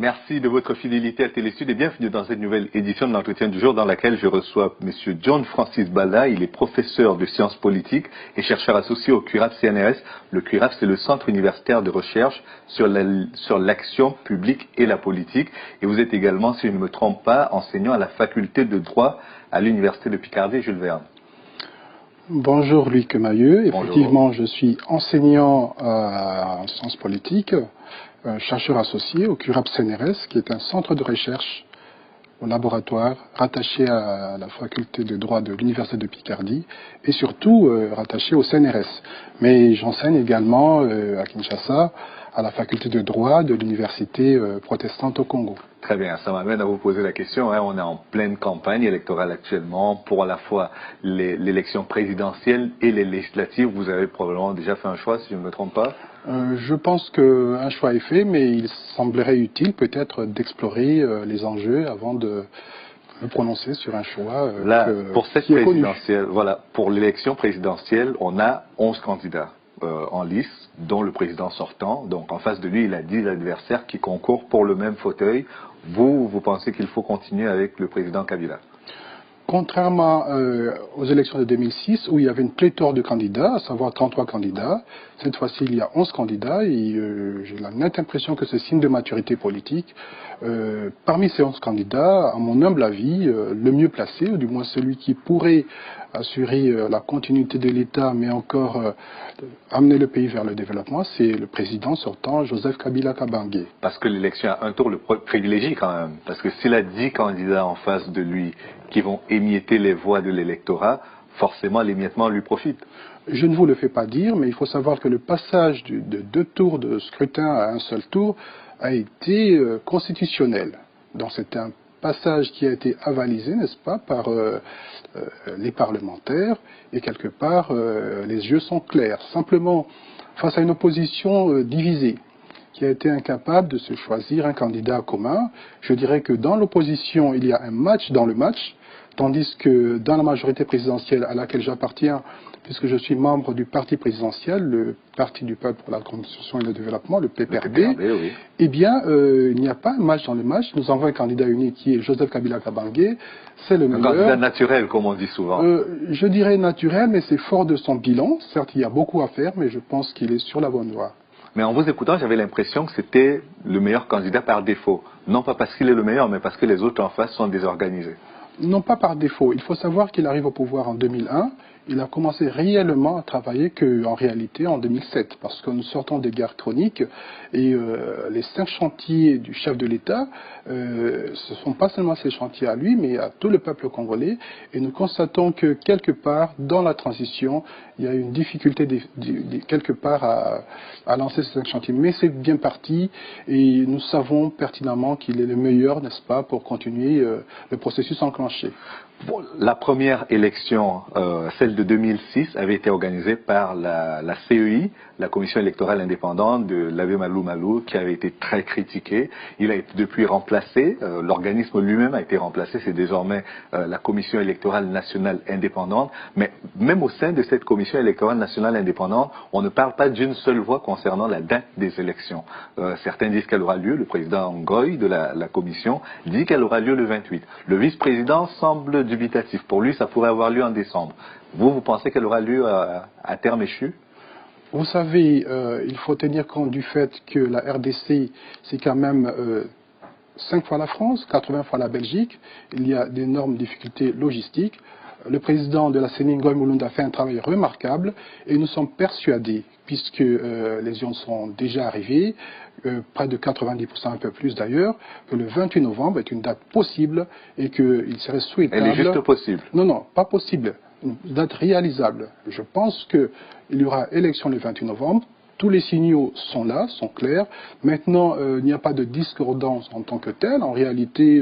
Merci de votre fidélité à Télésud et bienvenue dans cette nouvelle édition de l'entretien du jour dans laquelle je reçois M. John Francis Balla. Il est professeur de sciences politiques et chercheur associé au CURAF-CNRS. Le CURAF, c'est le Centre universitaire de recherche sur l'action publique et la politique. Et vous êtes également, si je ne me trompe pas, enseignant à la faculté de droit à l'Université de Picardie, Jules Verne. Bonjour Luc Mailleux. Bonjour. Effectivement, je suis enseignant en sciences politiques, chercheur associé au CURAF-CNRS, qui est un centre de recherche au laboratoire rattaché à la faculté de droit de l'Université de Picardie et surtout rattaché au CNRS. Mais j'enseigne également à Kinshasa à la faculté de droit de l'Université protestante au Congo. Très bien, ça m'amène à vous poser la question. On est en pleine campagne électorale actuellement pour à la fois l'élection présidentielle et les législatives. Vous avez probablement déjà fait un choix, si je ne me trompe pas. Je pense qu'un choix est fait, mais il semblerait utile peut-être d'explorer les enjeux avant de me prononcer sur un choix Là, pour cette présidentielle, voilà, pour l'élection présidentielle, on a 11 candidats en lice, dont le président sortant. Donc en face de lui, il a 10 adversaires qui concourent pour le même fauteuil. Vous pensez qu'il faut continuer avec le président Kabila? Contrairement aux élections de 2006, où il y avait une pléthore de candidats, à savoir 33 candidats, cette fois-ci il y a 11 candidats et j'ai la nette impression que c'est signe de maturité politique. Parmi ces 11 candidats, à mon humble avis, le mieux placé, ou du moins celui qui pourrait assurer la continuité de l'État, mais encore amener le pays vers le développement, c'est le président sortant, Joseph Kabila Kabange. Parce que l'élection à un tour le privilégie quand même. Parce que s'il a 10 candidats en face de lui qui vont émietter les voix de l'électorat, forcément l'émiettement lui profite. Je ne vous le fais pas dire, mais il faut savoir que le passage de 2 tours de scrutin à un seul tour a été constitutionnel. Donc c'est un passage qui a été avalisé, n'est-ce pas, par les parlementaires, et quelque part, les yeux sont clairs. Simplement, face à une opposition divisée, qui a été incapable de se choisir un candidat commun, je dirais que dans l'opposition, il y a un match dans le match, tandis que dans la majorité présidentielle à laquelle j'appartiens, puisque je suis membre du parti présidentiel, le Parti du Peuple pour la Construction et le Développement, le PPRD, oui. eh bien, il n'y a pas un match dans le match. Nous avons un candidat unique qui est Joseph Kabila Kabange. C'est le meilleur. Un candidat naturel, comme on dit souvent. Je dirais naturel, mais c'est fort de son bilan. Certes, il y a beaucoup à faire, mais je pense qu'il est sur la bonne voie. Mais en vous écoutant, j'avais l'impression que c'était le meilleur candidat par défaut. Non pas parce qu'il est le meilleur, mais parce que les autres en face sont désorganisés. Non pas par défaut. Il faut savoir qu'il arrive au pouvoir en 2001. Il a commencé réellement à travailler qu'en réalité en 2007, parce que nous sortons des guerres chroniques et les 5 chantiers du chef de l'État, ce ne sont pas seulement ces chantiers à lui, mais à tout le peuple congolais. Et nous constatons que quelque part, dans la transition, il y a une difficulté quelque part à lancer ces 5 chantiers. Mais c'est bien parti et nous savons pertinemment qu'il est le meilleur, n'est-ce pas, pour continuer le processus enclenché. Bon, la première élection, celle de 2006, avait été organisée par la CEI, la Commission électorale indépendante de l'Abbé Malou Malou, qui avait été très critiquée. Il a été depuis remplacé, l'organisme lui-même a été remplacé, c'est désormais la Commission électorale nationale indépendante. Mais même au sein de cette Commission électorale nationale indépendante, on ne parle pas d'une seule voix concernant la date des élections. Certains disent qu'elle aura lieu, le président Ngoy de la Commission dit qu'elle aura lieu le 28. Le vice-président semble dubitatif. Pour lui, ça pourrait avoir lieu en décembre. Vous pensez qu'elle aura lieu à terme échu? Vous savez, il faut tenir compte du fait que la RDC, c'est quand même 5 fois la France, 80 fois la Belgique. Il y a d'énormes difficultés logistiques. Le président de la CENI, Ngoy Mulunda, a fait un travail remarquable et nous sommes persuadés, puisque les urnes sont déjà arrivées, près de 90%, un peu plus d'ailleurs, que le 28 novembre est une date possible et qu'il serait souhaitable... Elle est juste possible. Non, pas possible. Une date réalisable. Je pense qu'il y aura élection le 28 novembre. Tous les signaux sont là, sont clairs. Maintenant, il n'y a pas de discordance en tant que telle. En réalité,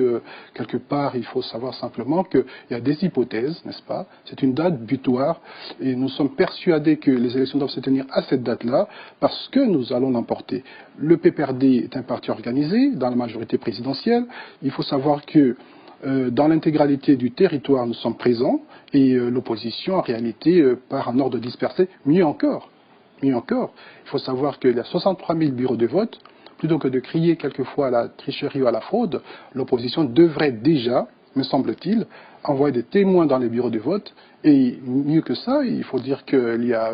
quelque part, il faut savoir simplement qu'il y a des hypothèses, n'est-ce pas? C'est une date butoir et nous sommes persuadés que les élections doivent se tenir à cette date-là parce que nous allons l'emporter. Le PPRD est un parti organisé dans la majorité présidentielle. Il faut savoir que dans l'intégralité du territoire, nous sommes présents et l'opposition, en réalité, part en ordre dispersé. Mieux encore, il faut savoir qu'il y a 63 000 bureaux de vote, plutôt que de crier quelquefois à la tricherie ou à la fraude, l'opposition devrait déjà, me semble-t-il, envoyer des témoins dans les bureaux de vote. Et mieux que ça, il faut dire qu'il y a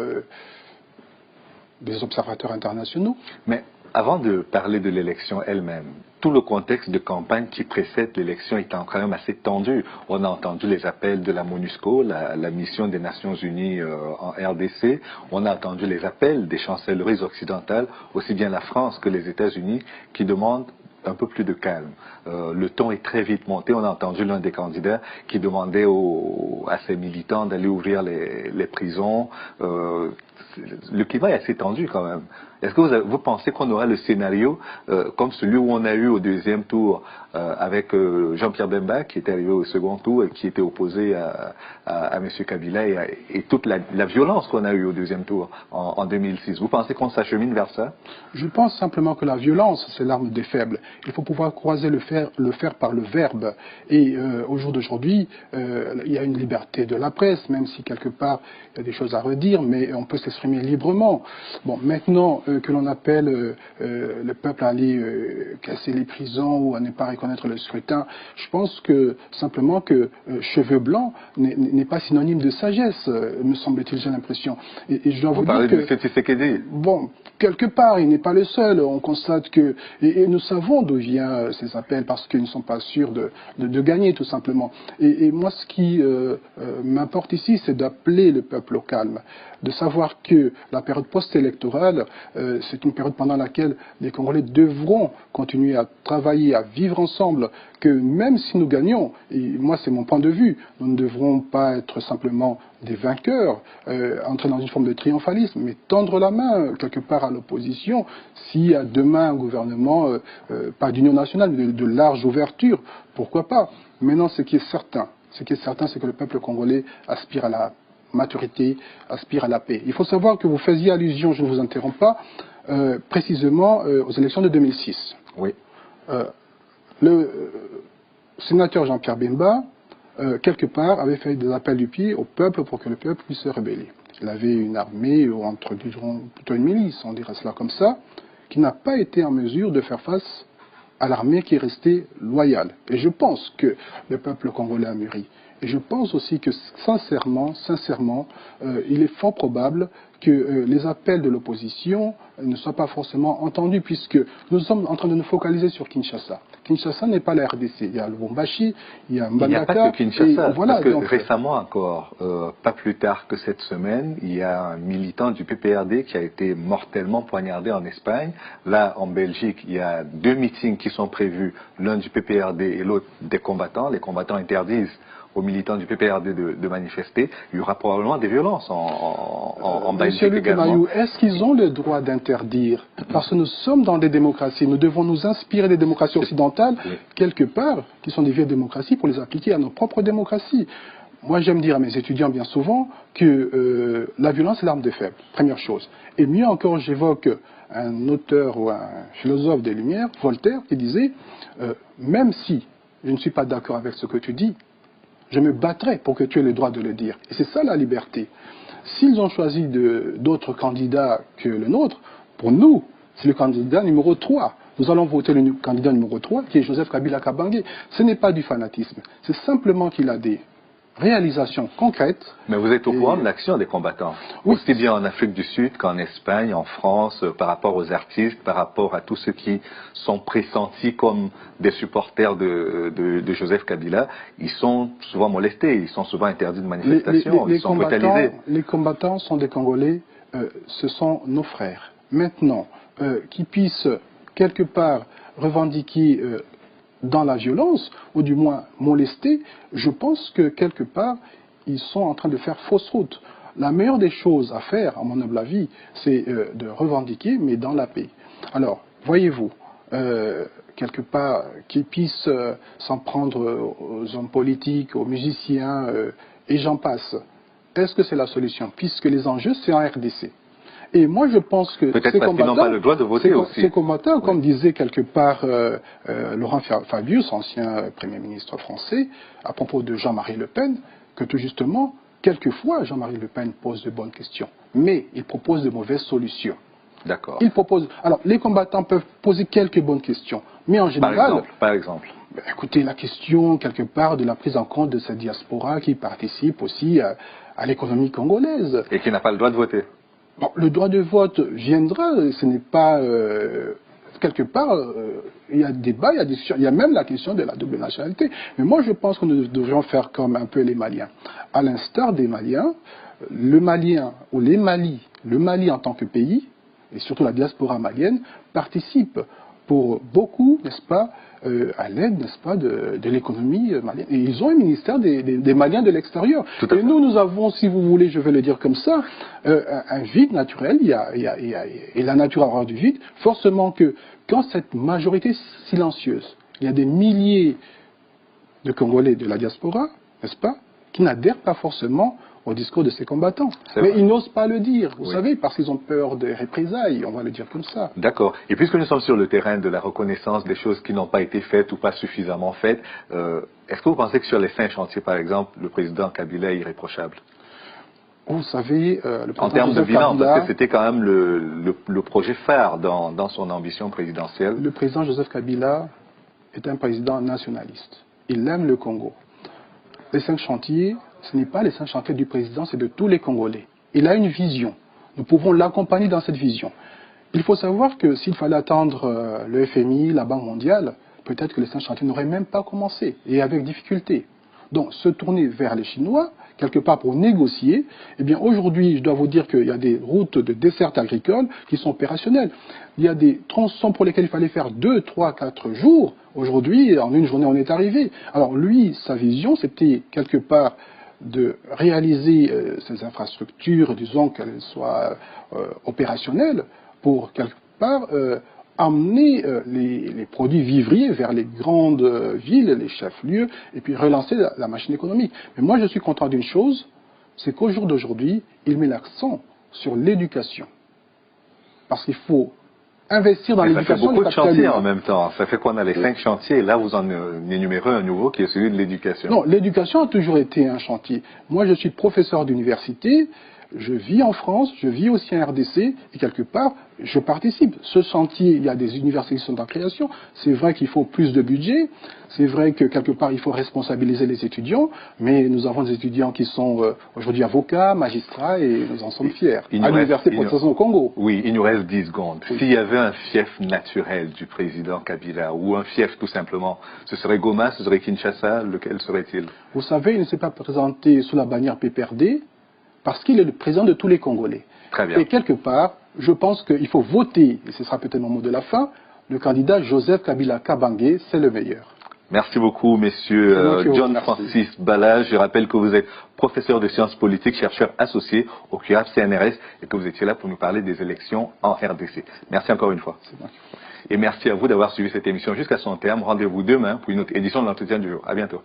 des observateurs internationaux. Mais avant de parler de l'élection elle-même, tout le contexte de campagne qui précède l'élection étant quand même assez tendu. On a entendu les appels de la MONUSCO, la mission des Nations Unies en RDC. On a entendu les appels des chancelleries occidentales, aussi bien la France que les États-Unis, qui demandent un peu plus de calme. Le ton est très vite monté. On a entendu l'un des candidats qui demandait à ses militants d'aller ouvrir les prisons. Le climat est assez tendu quand même. Est-ce que vous pensez qu'on aura le scénario comme celui où on a eu au deuxième tour avec Jean-Pierre Bemba qui était arrivé au second tour et qui était opposé à M. Kabila et toute la violence qu'on a eue au deuxième tour en 2006? Vous pensez qu'on s'achemine vers ça? Je pense simplement que la violence, c'est l'arme des faibles. Il faut pouvoir croiser le fer par le verbe. Et au jour d'aujourd'hui, il y a une liberté de la presse, même si quelque part il y a des choses à redire, mais on peut s'exprimer librement. Bon, maintenant que l'on appelle le peuple à aller casser les prisons ou à ne pas reconnaître le scrutin, je pense que simplement que cheveux blancs n'est pas synonyme de sagesse, me semble-t-il, j'ai l'impression. Et je dois vous dire que... Tshisekedi. Bon, quelque part, il n'est pas le seul. On constate que... Et nous savons d'où viennent ces appels, parce qu'ils ne sont pas sûrs de gagner, tout simplement. Et moi, ce qui m'importe ici, c'est d'appeler le peuple au calme, de savoir que la période post-électorale, c'est une période pendant laquelle les Congolais devront continuer à travailler, à vivre ensemble, que même si nous gagnons, et moi c'est mon point de vue, nous ne devrons pas être simplement des vainqueurs, entrer dans une forme de triomphalisme, mais tendre la main quelque part à l'opposition, s'il y a demain un gouvernement, pas d'union nationale, mais de large ouverture, pourquoi pas. Maintenant, ce qui est certain, c'est que le peuple congolais aspire à la maturité, aspire à la paix. Il faut savoir que vous faisiez allusion, je ne vous interromps pas, précisément aux élections de 2006. Oui. Le sénateur Jean-Pierre Bemba, quelque part, avait fait des appels du pied au peuple pour que le peuple puisse se rebeller. Il avait une armée, ou entre plutôt une milice, on dirait cela comme ça, qui n'a pas été en mesure de faire face à l'armée qui est restée loyale. Et je pense que le peuple congolais a mûri. Et je pense aussi que sincèrement, il est fort probable que les appels de l'opposition ne soient pas forcément entendus, puisque nous sommes en train de nous focaliser sur Kinshasa. Kinshasa n'est pas la RDC. Il y a Lubumbashi, il y a Mbandaka. Il n'y a pas que Kinshasa, voilà, parce que donc, récemment encore, pas plus tard que cette semaine, il y a un militant du PPRD qui a été mortellement poignardé en Espagne. Là, en Belgique, il y a 2 meetings qui sont prévus, l'un du PPRD et l'autre des combattants. Les combattants interdisent aux militants du PPRD de manifester. Il y aura probablement des violences en Belgique également. Mayou, est-ce qu'ils ont le droit d'interdire? Parce que nous sommes dans des démocraties. Nous devons nous inspirer des démocraties occidentales, quelque part, qui sont des vieilles démocraties, pour les appliquer à nos propres démocraties. Moi, j'aime dire à mes étudiants bien souvent que la violence est l'arme des faibles, première chose. Et mieux encore, j'évoque un auteur ou un philosophe des Lumières, Voltaire, qui disait même si je ne suis pas d'accord avec ce que tu dis, je me battrai pour que tu aies le droit de le dire. Et c'est ça la liberté. S'ils ont choisi d'autres candidats que le nôtre, pour nous, c'est le candidat numéro 3. Nous allons voter le candidat numéro 3, qui est Joseph Kabila Kabange. Ce n'est pas du fanatisme. C'est simplement qu'il a des réalisations concrètes. Mais vous êtes au courant de l'action des combattants, oui. Aussi bien en Afrique du Sud qu'en Espagne, en France, par rapport aux artistes, par rapport à tous ceux qui sont pressentis comme des supporters de Joseph Kabila. Ils sont souvent molestés, ils sont souvent interdits de manifestation, ils sont brutalisés. Les combattants sont des Congolais, ce sont nos frères. Maintenant, qu'ils puissent quelque part revendiquer dans la violence, ou du moins molestés, je pense que quelque part, ils sont en train de faire fausse route. La meilleure des choses à faire, à mon humble avis, c'est de revendiquer, mais dans la paix. Alors, voyez-vous, quelque part, qu'ils puissent s'en prendre aux hommes politiques, aux musiciens, et j'en passe. Est-ce que c'est la solution? Puisque les enjeux, c'est en RDC. Et moi, je pense que ces combattants n'ont pas le droit de voter aussi. Ces combattants, comme disait quelque part Laurent Fabius, ancien Premier ministre français, à propos de Jean-Marie Le Pen, que tout justement, quelquefois, Jean-Marie Le Pen pose de bonnes questions, mais il propose de mauvaises solutions. D'accord. Il propose. Alors, les combattants peuvent poser quelques bonnes questions, mais en général. Par exemple. Écoutez, la question, quelque part, de la prise en compte de cette diaspora qui participe aussi à l'économie congolaise. Et qui n'a pas le droit de voter. Bon, le droit de vote viendra, ce n'est pas... quelque part, il y a débat, il y a même la question de la double nationalité. Mais moi, je pense que nous devrions faire comme un peu les Maliens. À l'instar des Maliens, le Malien ou les Mali, le Mali en tant que pays, et surtout la diaspora malienne, participe pour beaucoup, n'est-ce pas, à l'aide, n'est-ce pas, de l'économie malienne. Et ils ont un ministère des Maliens de l'extérieur. Et nous avons, si vous voulez, je vais le dire comme ça, un vide naturel. Et la nature a horreur du vide. Forcément que, quand cette majorité silencieuse, il y a des milliers de Congolais de la diaspora, n'est-ce pas, qui n'adhèrent pas forcément au discours de ces combattants. Mais ils n'osent pas le dire, vous savez, parce qu'ils ont peur des représailles, on va le dire comme ça. D'accord. Et puisque nous sommes sur le terrain de la reconnaissance des choses qui n'ont pas été faites ou pas suffisamment faites, est-ce que vous pensez que sur les 5 chantiers, par exemple, le président Kabila est irréprochable? Vous savez, le président en termes Joseph de bilan, Kabila, parce que c'était quand même le projet phare dans son ambition présidentielle. Le président Joseph Kabila est un président nationaliste. Il aime le Congo. Les 5 chantiers, ce n'est pas les 5 chantiers du président, c'est de tous les Congolais. Il a une vision. Nous pouvons l'accompagner dans cette vision. Il faut savoir que s'il fallait attendre le FMI, la Banque mondiale, peut-être que les 5 chantiers n'auraient même pas commencé, et avec difficulté. Donc, se tourner vers les Chinois, quelque part pour négocier, eh bien, aujourd'hui, je dois vous dire qu'il y a des routes de desserte agricole qui sont opérationnelles. Il y a des tronçons pour lesquels il fallait faire 2, 3, 4 jours. Aujourd'hui, en une journée, on est arrivé. Alors, lui, sa vision, c'était quelque part de réaliser ces infrastructures, disons qu'elles soient opérationnelles, pour quelque part amener les produits vivriers vers les grandes villes, les chefs-lieux, et puis relancer la machine économique. Mais moi, je suis content d'une chose, c'est qu'au jour d'aujourd'hui, il met l'accent sur l'éducation. Parce qu'il faut investir dans l'éducation. Ça fait beaucoup de chantiers en même temps. Ça fait qu'on a les 5 chantiers, et là, vous en énumérez un nouveau qui est celui de l'éducation. Non, l'éducation a toujours été un chantier. Moi, je suis professeur d'université. Je vis en France, je vis aussi en RDC, et quelque part, je participe. Ce chantier, il y a des universités qui sont en création. C'est vrai qu'il faut plus de budget. C'est vrai que quelque part, il faut responsabiliser les étudiants. Mais nous avons des étudiants qui sont aujourd'hui avocats, magistrats, et nous en sommes fiers. À l'université professionnelle au Congo. Oui, il nous reste 10 secondes. Oui. S'il y avait un fief naturel du président Kabila, ou un fief tout simplement, ce serait Goma, ce serait Kinshasa, lequel serait-il? Vous savez, il ne s'est pas présenté sous la bannière PPRD, parce qu'il est le président de tous les Congolais. Très bien. Et quelque part, je pense qu'il faut voter, et ce sera peut-être mon mot de la fin, le candidat Joseph Kabila Kabange, c'est le meilleur. Merci beaucoup, messieurs John Francis Bala. Je rappelle que vous êtes professeur de sciences politiques, chercheur associé au CUAP CNRS, et que vous étiez là pour nous parler des élections en RDC. Merci encore une fois. Et merci à vous d'avoir suivi cette émission jusqu'à son terme. Rendez-vous demain pour une autre édition de l'entretien du jour. À bientôt.